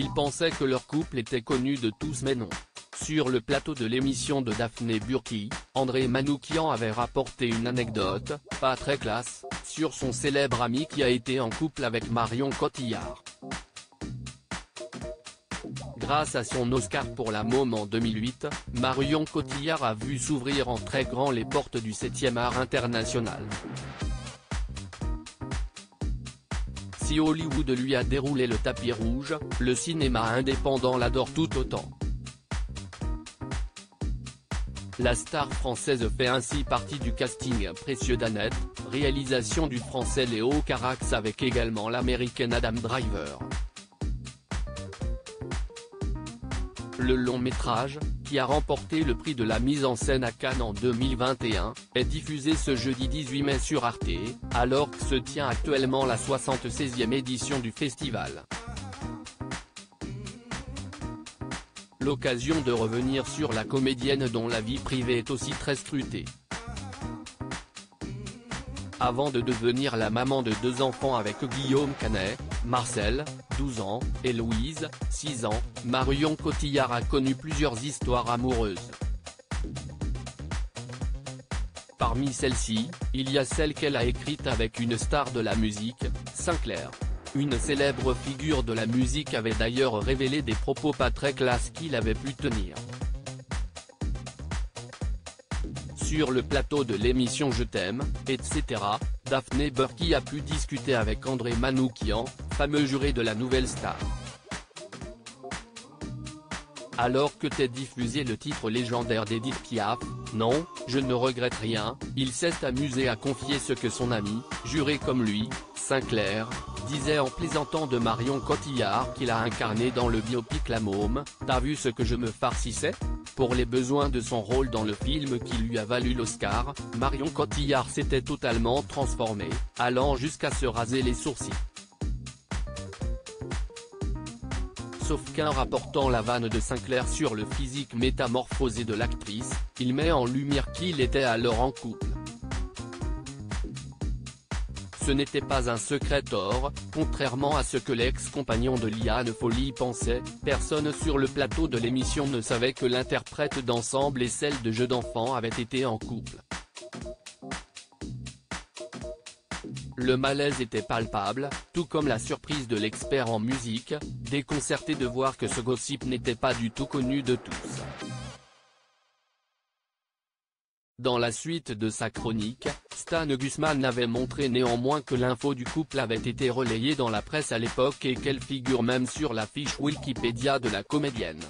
Ils pensaient que leur couple était connu de tous mais non. Sur le plateau de l'émission de Daphné Burki, André Manoukian avait rapporté une anecdote, pas très classe, sur son célèbre ami qui a été en couple avec Marion Cotillard. Grâce à son Oscar pour La Môme en 2008, Marion Cotillard a vu s'ouvrir en très grand les portes du 7e art international. Si Hollywood lui a déroulé le tapis rouge, le cinéma indépendant l'adore tout autant. La star française fait ainsi partie du casting précieux d'Annette, réalisation du français Léo Carax avec également l'américaine Adam Driver. Le long métrage, qui a remporté le prix de la mise en scène à Cannes en 2021, est diffusé ce jeudi 18 mai sur Arte, alors que se tient actuellement la 76e édition du festival. L'occasion de revenir sur la comédienne dont la vie privée est aussi très scrutée. Avant de devenir la maman de 2 enfants avec Guillaume Canet, Marcel, 12 ans, et Louise, 6 ans, Marion Cotillard a connu plusieurs histoires amoureuses. Parmi celles-ci, il y a celle qu'elle a écrite avec une star de la musique, Sinclair. Une célèbre figure de la musique avait d'ailleurs révélé des propos pas très classe qu'il avait pu tenir. Sur le plateau de l'émission Je t'aime, etc., Daphné Burki a pu discuter avec André Manoukian, fameux juré de la Nouvelle Star. Alors que t'est diffusé le titre légendaire d'Edith Piaf, non, je ne regrette rien, il s'est amusé à confier ce que son ami, juré comme lui, Sinclair, disait en plaisantant de Marion Cotillard qu'il a incarné dans le biopic La Môme. T'as vu ce que je me farcissais ? Pour les besoins de son rôle dans le film qui lui a valu l'Oscar, Marion Cotillard s'était totalement transformée, allant jusqu'à se raser les sourcils. Sauf qu'en rapportant la vanne de Sinclair sur le physique métamorphosé de l'actrice, il met en lumière qu'il était alors en couple. Ce n'était pas un secret or, contrairement à ce que l'ex-compagnon de Liane Folly pensait, personne sur le plateau de l'émission ne savait que l'interprète d'Ensemble et celle de Jeux d'enfants avaient été en couple. Le malaise était palpable, tout comme la surprise de l'expert en musique, déconcerté de voir que ce gossip n'était pas du tout connu de tous. Dans la suite de sa chronique, Stan Gusman avait montré néanmoins que l'info du couple avait été relayée dans la presse à l'époque et qu'elle figure même sur la fiche Wikipédia de la comédienne.